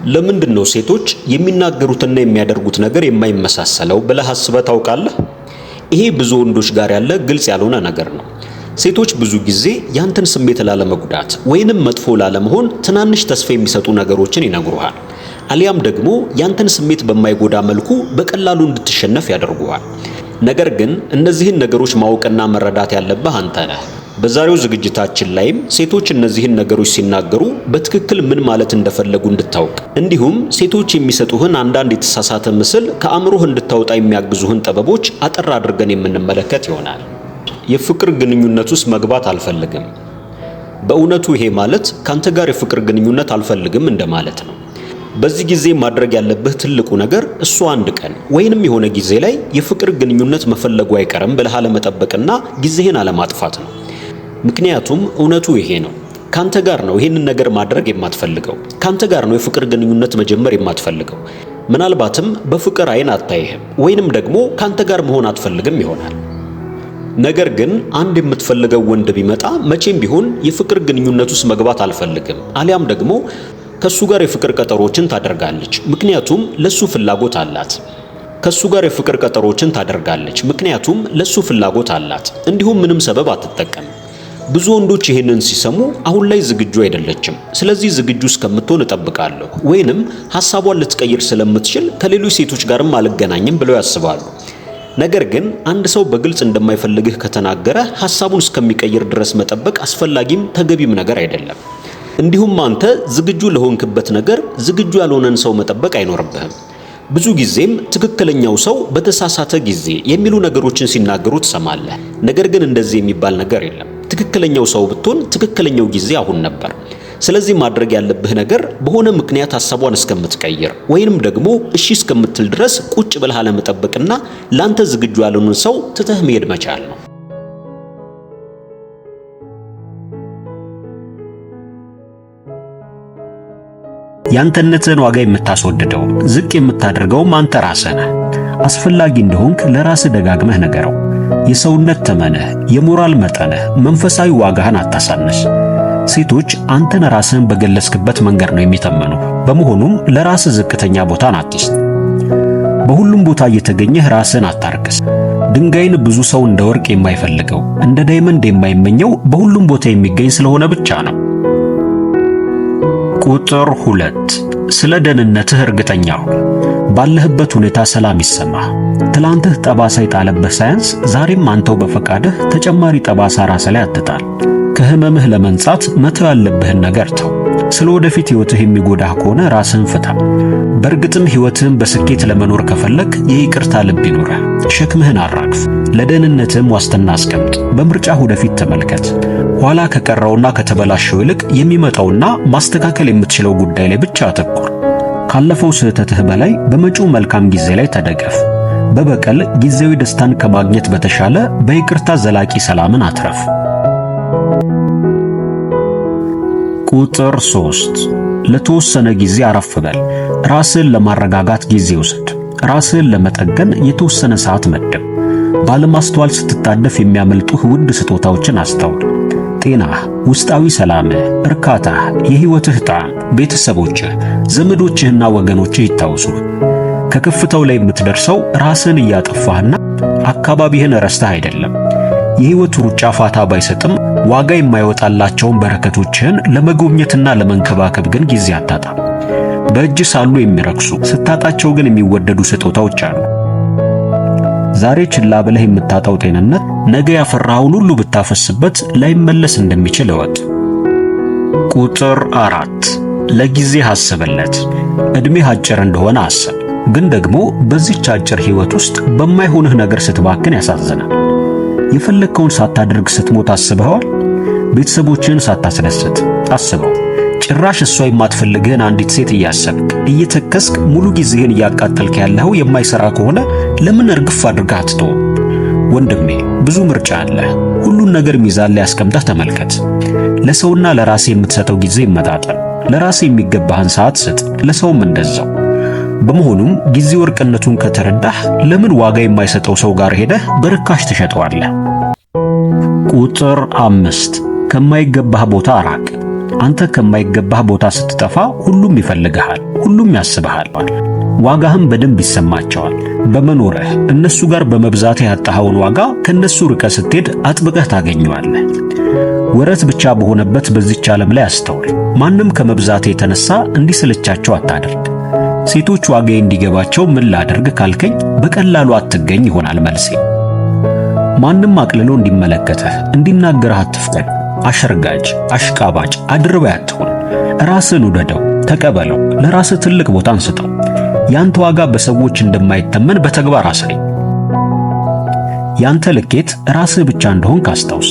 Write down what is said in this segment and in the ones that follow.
ለምንድነው ሴቶች የሚናገሩትና የሚያደርጉት ነገር የማይመሳሰለው ብለህ አስበህ ታውቃለህ? ይሄ ብዙ ወንዶች ጋር ያለ ግልጽ ያልሆነ ነገር ነው። ሴቶች ብዙ ጊዜ ያንተን ስሜት ላለመጉዳት ወይንም መጥፎ ላለመሆን ትናንሽ ተስፋ የሚሰጡ ነገሮችን ይነግሩሃል። አሊያም ደግሞ ያንተን ስሜት በማይጎዳ መልኩ በቀላሉ እንድትሸነፍ ያደርጉሃል። ነገር ግን እነዚህን ነገሮች ማወቅና መረዳት ያለብህ አንተ ነህ። በዛሬው ዝግጅታችን ላይም ሴቶች እነዚህን ነገሮች ሲናገሩ በትክክል ምን ማለት እንደፈለጉ እንድታውቅ እንዲሁም ሴቶች የሚሰጡህን አንዳንድ የተሳሳተ ምስል ከአእምሮህ እንድታወጣ የሚያግዙህን ጥበቦች አጠር አድርገን የምንመለከት ይሆናል። የፍቅር ግንኙነት ውስጥ መግባት አልፈልግም። በእውነቱ ይሄ ማለት ካንተ ጋር የፍቅር ግንኙነት አልፈልግም እንደማለት ነው። በዚህ ጊዜ ማድረግ ያለብህ ትልቁ ነገር እሱ አንድ ቀን ወይንም የሆነ ጊዜ ላይ የፍቅር ግንኙነት መፈለጉ አይቀርም ብለህ አለመጠበቅና ጊዜህን አለማጥፋት ነው። ምክንያቱም እውነቱ ይሄ ነው። ካንተ ጋር ነው ይሄንን ነገር ማድረግ የማትፈልገው። ካንተ ጋር ነው የፍቅር ግንኙነት መጀመር የማትፈልገው። ምናልባትም በፍቅር አይን አታይህም ወይንም ደግሞ ካንተ ጋር መሆን አትፈልግም ይሆናል። ነገር ግን አንድ የምትፈልገው ወንድ ቢመጣ መቼም ቢሆን የፍቅር ግንኙነት ውስጥ መግባት አልፈልግም አሊያም ደግሞ ከሱ ጋር የፍቅር ቀጠሮችን ታደርጋለች፣ ምክንያቱም ለሱ ፍላጎት አላት። ከሱ ጋር የፍቅር ቀጠሮችን ታደርጋለች ምክንያቱም ለሱ ፍላጎት አላት። እንዲሁም ምንም ሰበብ አትጠቀም። ብዙ ወንዶች ይሄንን ሲሰሙ አሁን ላይ ዝግጁ አይደለችም፣ ስለዚህ ዝግጁ እስከምትሆን እጠብቃለሁ ወይንም ሐሳቧን ልትቀይር ስለምትችል ከሌሎች ሴቶች ጋርም አልገናኝም ብለው ያስባሉ። ነገር ግን አንድ ሰው በግልጽ እንደማይፈልግህ ከተናገረ ሐሳቡን እስከሚቀይር ድረስ መጠበቅ አስፈላጊም ተገቢም ነገር አይደለም። እንዲሁም አንተ ዝግጁ ለሆንክበት ነገር ዝግጁ ያልሆነን ሰው መጠበቅ አይኖርብህም። ብዙ ጊዜም ትክክለኛው ሰው በተሳሳተ ጊዜ የሚሉ ነገሮችን ሲናገሩ ትሰማለህ። ነገር ግን እንደዚህ የሚባል ነገር የለም። ትክክለኛው ሰው ብትሆን ትክክለኛው ጊዜ አሁን ነበር። ስለዚህ ማድረግ ያለብህ ነገር በሆነ ምክንያት ሐሳቧን እስከምትቀይር ወይንም ደግሞ እሺ እስከምትል ድረስ ቁጭ ብለህ አለመጠበቅና ላንተ ዝግጁ ያልሆነን ሰው ትተህ መሄድ መቻል ነው። ያንተነትን ዋጋ የምታስወድደው ዝቅ የምታደርገው አንተ ራስህ ነህ። አስፈላጊ እንደሆንክ ለራስህ ደጋግመህ ንገረው። የሰውነት ተመንህ፣ የሞራል መጠንህ፣ መንፈሳዊ ዋጋህን አታሳንስ። ሴቶች አንተን ራስህን በገለጽክበት መንገድ ነው የሚተመኑ። በመሆኑም ለራስህ ዝቅተኛ ቦታን አትስጥ። በሁሉም ቦታ እየተገኘህ ራስህን አታርክስ። ድንጋይን ብዙ ሰው እንደ ወርቅ የማይፈልገው እንደ ዳይመንድ የማይመኘው በሁሉም ቦታ የሚገኝ ስለሆነ ብቻ ነው። ቁጥር 2 ስለ ደህንነትህ እርግጠኛ ሁን። ባለህበት ሁኔታ ሰላም ይሰማህ። ትላንትህ ጠባሳ የጣለበት ሳያንስ ዛሬም አንተው በፈቃድህ ተጨማሪ ጠባሳ ራስ ላይ አትጣል። ከህመምህ ለመንጻት መተው ያለብህን ነገር ተው። ስለ ወደፊት ህይወትህ የሚጎዳህ ከሆነ ራስህን ፍታ። በእርግጥም ህይወትህን በስኬት ለመኖር ከፈለክ የይቅርታ ልብ ይኑርህ። ሸክምህን አራግፍ። ለደህንነትህም ዋስትና አስቀምጥ። በምርጫህ ወደፊት ተመልከት። ኋላ ከቀረውና ከተበላሸው ይልቅ የሚመጣውና ማስተካከል የምትችለው ጉዳይ ላይ ብቻ አተኩር። ካለፈው ስህተትህ በላይ በመጪው መልካም ጊዜ ላይ ተደገፍ። በበቀል ጊዜያዊ ደስታን ከማግኘት በተሻለ በይቅርታ ዘላቂ ሰላምን አትረፍ። ቁጥር 3 ለተወሰነ ጊዜ አረፍ በል። ራስህን ለማረጋጋት ጊዜ ውሰድ። ራስህን ለመጠገን የተወሰነ ሰዓት መድብ። ባለማስተዋል ስትጣደፍ የሚያመልጡህ ውድ ስጦታዎችን አስተውል። ጤናህ፣ ውስጣዊ ሰላምህ፣ እርካታህ፣ የህይወትህ ጣዕም፣ ቤተሰቦችህ፣ ዘመዶችህና ወገኖችህ ይታወሱህ። ከከፍታው ላይ የምትደርሰው ራስህን እያጠፋህና አካባቢህን ረስተህ አይደለም። የህይወት ሩጫ ፋታ ባይሰጥም ዋጋ የማይወጣላቸውን በረከቶችህን ለመጎብኘትና ለመንከባከብ ግን ጊዜ አታጣም። በእጅ ሳሉ የሚረክሱ ስታጣቸው ግን የሚወደዱ ስጦታዎች አሉ። ዛሬ ችላ ብለህ የምታጣው ጤንነት ነገ ያፈራኸውን ሁሉ ብታፈስበት ላይመለስ እንደሚችል እወቅ። ቁጥር 4 ለጊዜ አስብለት። ዕድሜህ አጭር እንደሆነ አስብ። ግን ደግሞ በዚህች አጭር ህይወት ውስጥ በማይሆንህ ነገር ስትባክን ያሳዝናል። የፈለግከውን ሳታደርግ ስትሞት አስበኸዋል? ቤተሰቦችህን ሳታስደስት አስበው። ጭራሽ እሷ የማትፈልግህን አንዲት ሴት እያሰብክ እየተከስክ ሙሉ ጊዜህን እያቃጠልክ ያለኸው የማይሰራ ከሆነ ለምን እርግፍ አድርገህ አትተውም? ወንድሜ ብዙ ምርጫ አለ። ሁሉን ነገር ሚዛን ላይ አስቀምጠህ ተመልከት። ለሰውና ለራስህ የምትሰጠው ጊዜ ይመጣጣል። ለራስህ የሚገባህን ሰዓት ስጥ፣ ለሰውም እንደዛው። በመሆኑም ጊዜ ወርቅነቱን ከተረዳህ ለምን ዋጋ የማይሰጠው ሰው ጋር ሄደህ በርካሽ ትሸጠዋለህ? ቁጥር 5 ከማይገባህ ቦታ ራቅ። አንተ ከማይገባህ ቦታ ስትጠፋ ሁሉም ይፈልግሃል፣ ሁሉም ያስብሃል። ዋጋህም በደንብ ይሰማቸዋል። በመኖርህ እነሱ ጋር በመብዛት ያጣኸውን ዋጋ ከነሱ ርቀህ ስትሄድ አጥብቀህ ታገኘዋለህ። ወረት ብቻ በሆነበት በዚች ዓለም ላይ አስተውል። ማንም ከመብዛት የተነሳ እንዲሰለቻቸው አታደርግ። ሴቶች ዋጋዬ እንዲገባቸው ምን ላደርግ ካልከኝ በቀላሉ አትገኝ ይሆናል መልሴ። ማንም አቅልሎ እንዲመለከተህ እንዲናገርህ አትፍቀድ። አሸርጋጅ፣ አሽቃባጭ፣ አድርባይ አትሁን። ራስህን ውደደው፣ ተቀበለው፣ ለራስህ ትልቅ ቦታ አንስጠው። ያንተ ዋጋ በሰዎች እንደማይተመን በተግባር አሳይ። ያንተ ልኬት ራስህ ብቻ እንደሆንክ አስታውስ።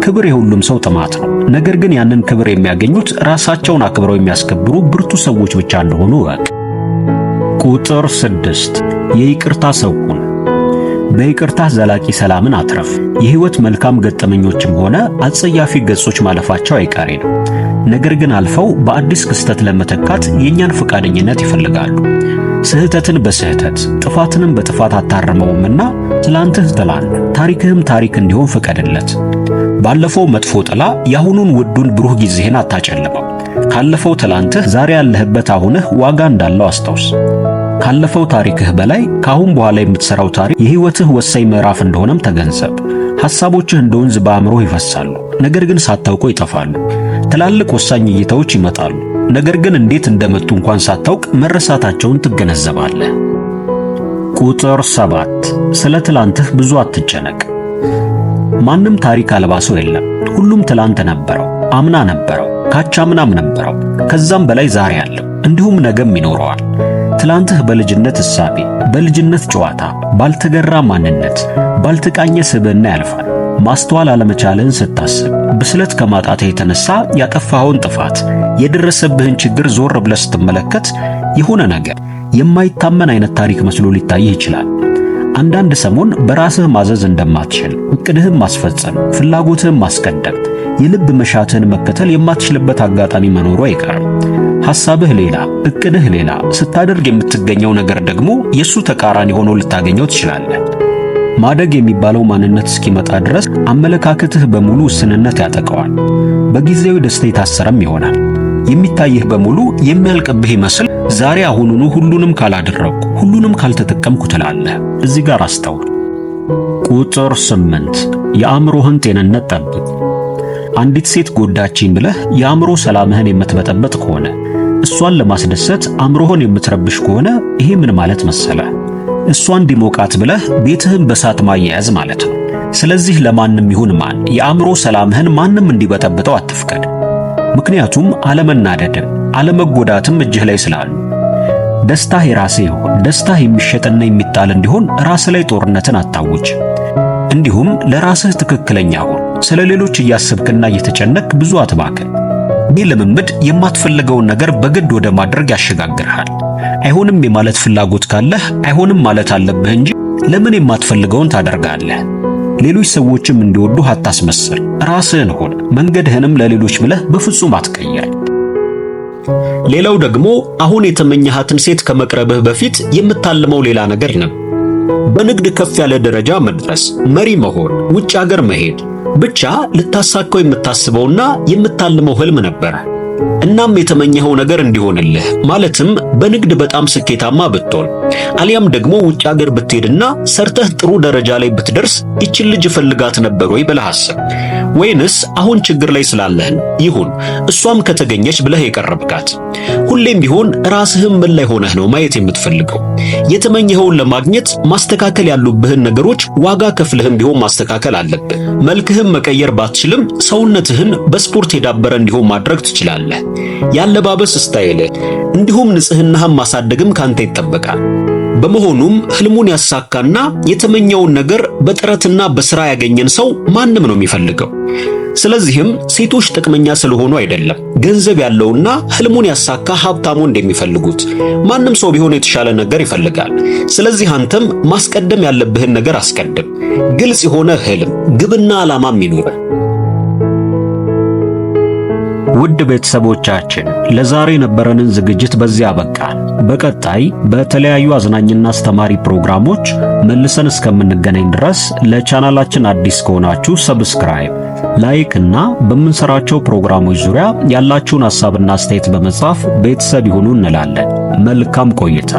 ክብር የሁሉም ሰው ጥማት ነው። ነገር ግን ያንን ክብር የሚያገኙት ራሳቸውን አክብረው የሚያስከብሩ ብርቱ ሰዎች ብቻ እንደሆኑ እወቅ። ቁጥር 6 የይቅርታ ሰው ሁን። በይቅርታ ዘላቂ ሰላምን አትረፍ። የህይወት መልካም ገጠመኞችም ሆነ አጸያፊ ገጾች ማለፋቸው አይቀሬ ነው። ነገር ግን አልፈው በአዲስ ክስተት ለመተካት የእኛን ፈቃደኝነት ይፈልጋሉ። ስህተትን በስህተት ጥፋትንም በጥፋት አታርመውምና ትላንትህ ጥላን ታሪክህም ታሪክ እንዲሆን ፍቀድለት። ባለፈው መጥፎ ጥላ የአሁኑን ውዱን ብሩህ ጊዜህን አታጨልመው። ካለፈው ትላንትህ ዛሬ ያለህበት አሁንህ ዋጋ እንዳለው አስታውስ። ካለፈው ታሪክህ በላይ ከአሁን በኋላ የምትሰራው ታሪክ የህይወትህ ወሳኝ ምዕራፍ እንደሆነም ተገንዘብ። ሐሳቦችህ እንደ ወንዝ በአእምሮህ ይፈሳሉ፣ ነገር ግን ሳታውቀው ይጠፋሉ። ትላልቅ ወሳኝ እይታዎች ይመጣሉ፣ ነገር ግን እንዴት እንደመጡ እንኳን ሳታውቅ መረሳታቸውን ትገነዘባለህ። ቁጥር 7 ስለ ትላንትህ ብዙ አትጨነቅ። ማንም ታሪክ አልባ ሰው የለም። ሁሉም ትላንት ነበረው፣ አምና ነበረው፣ ካቻምናም ነበረው፣ ከዛም በላይ ዛሬ አለው፣ እንዲሁም ነገም ይኖረዋል። ትላንትህ በልጅነት እሳቤ፣ በልጅነት ጨዋታ፣ ባልተገራ ማንነት፣ ባልተቃኘ ስብዕና ያልፋል። ማስተዋል አለመቻልህን ስታስብ፣ ብስለት ከማጣትህ የተነሳ ያጠፋኸውን ጥፋት፣ የደረሰብህን ችግር ዞር ብለህ ስትመለከት የሆነ ነገር የማይታመን አይነት ታሪክ መስሎ ሊታይህ ይችላል። አንዳንድ ሰሞን በራስህ ማዘዝ እንደማትችል፣ እቅድህን ማስፈጸም፣ ፍላጎትህን ማስቀደም፣ የልብ መሻትህን መከተል የማትችልበት አጋጣሚ መኖሩ አይቀርም። ሐሳብህ ሌላ፣ እቅድህ ሌላ፣ ስታደርግ የምትገኘው ነገር ደግሞ የሱ ተቃራኒ ሆኖ ልታገኘው ትችላለህ። ማደግ የሚባለው ማንነት እስኪመጣ ድረስ አመለካከትህ በሙሉ ውስንነት ያጠቀዋል። በጊዜያዊ ደስታ የታሰረም ይሆናል። የሚታይህ በሙሉ የሚያልቅብህ ይመስል ዛሬ አሁኑኑ ሁሉንም ካላደረግኩ፣ ሁሉንም ካልተጠቀምኩ ትላለህ። እዚህ ጋር አስተውል። ቁጥር 8 የአእምሮህን ጤንነት ጠብቅ። አንዲት ሴት ጎዳችኝ ብለህ የአእምሮ ሰላምህን የምትበጠበጥ ከሆነ፣ እሷን ለማስደሰት አእምሮህን የምትረብሽ ከሆነ ይሄ ምን ማለት መሰለህ? እሷን እንዲሞቃት ብለህ ቤትህን በሳት ማያያዝ ማለት ነው። ስለዚህ ለማንም ይሁን ማን የአእምሮ ሰላምህን ማንም እንዲበጠብጠው አትፍቀድ። ምክንያቱም አለመናደድም አለመጎዳትም እጅህ ላይ ስላሉ። ደስታህ የራስህ ይሁን። ደስታህ የሚሸጥና የሚጣል እንዲሆን ራስህ ላይ ጦርነትን አታውጅ። እንዲሁም ለራስህ ትክክለኛ ሁን። ስለ ሌሎች እያሰብክና እየተጨነቅ ብዙ አትባክን። ይህ ልምምድ የማትፈልገውን ነገር በግድ ወደ ማድረግ ያሸጋግርሃል። አይሆንም የማለት ፍላጎት ካለህ አይሆንም ማለት አለብህ እንጂ ለምን የማትፈልገውን ታደርጋለህ? ሌሎች ሰዎችም እንዲወዱህ አታስመስል። ራስህን ሁን። መንገድህንም ለሌሎች ብለህ በፍጹም አትቀይር። ሌላው ደግሞ አሁን የተመኘሃትን ሴት ከመቅረብህ በፊት የምታልመው ሌላ ነገር ነው። በንግድ ከፍ ያለ ደረጃ መድረስ፣ መሪ መሆን፣ ውጭ ሀገር መሄድ፣ ብቻ ልታሳካው የምታስበውና የምታልመው ህልም ነበር። እናም የተመኘኸው ነገር እንዲሆንልህ ማለትም በንግድ በጣም ስኬታማ ብትሆን አሊያም ደግሞ ውጭ ሀገር ብትሄድና ሰርተህ ጥሩ ደረጃ ላይ ብትደርስ ይችን ልጅ ፈልጋት ነበር ወይ ብለህ አስብ። ወይንስ አሁን ችግር ላይ ስላለህን ይሁን እሷም ከተገኘች ብለህ የቀረብካት? ሁሌም ቢሆን ራስህም ምን ላይ ሆነህ ነው ማየት የምትፈልገው? የተመኘኸውን ለማግኘት ማስተካከል ያሉብህን ነገሮች ዋጋ ከፍለህም ቢሆን ማስተካከል አለብህ። መልክህም መቀየር ባትችልም ሰውነትህን በስፖርት የዳበረ እንዲሆን ማድረግ ትችላለህ። ያለባበስ ስታይል እንዲሁም ንጽህናህን ማሳደግም ካንተ ይጠበቃል። በመሆኑም ህልሙን ያሳካና የተመኘውን ነገር በጥረትና በስራ ያገኘን ሰው ማንም ነው የሚፈልገው። ስለዚህም ሴቶች ጥቅመኛ ስለሆኑ አይደለም፣ ገንዘብ ያለውና ህልሙን ያሳካ ሀብታሙ እንደሚፈልጉት ማንም ሰው ቢሆን የተሻለ ነገር ይፈልጋል። ስለዚህ አንተም ማስቀደም ያለብህን ነገር አስቀድም። ግልጽ የሆነ ህልም፣ ግብና ዓላማም ይኑር። ውድ ቤተሰቦቻችን ለዛሬ የነበረንን ዝግጅት በዚያ አበቃን። በቀጣይ በተለያዩ አዝናኝና አስተማሪ ፕሮግራሞች መልሰን እስከምንገናኝ ድረስ ለቻናላችን አዲስ ከሆናችሁ ሰብስክራይብ፣ ላይክ እና በምንሰራቸው ፕሮግራሞች ዙሪያ ያላችሁን ሐሳብና አስተያየት በመጻፍ ቤተሰብ ይሁኑ እንላለን። መልካም ቆይታ።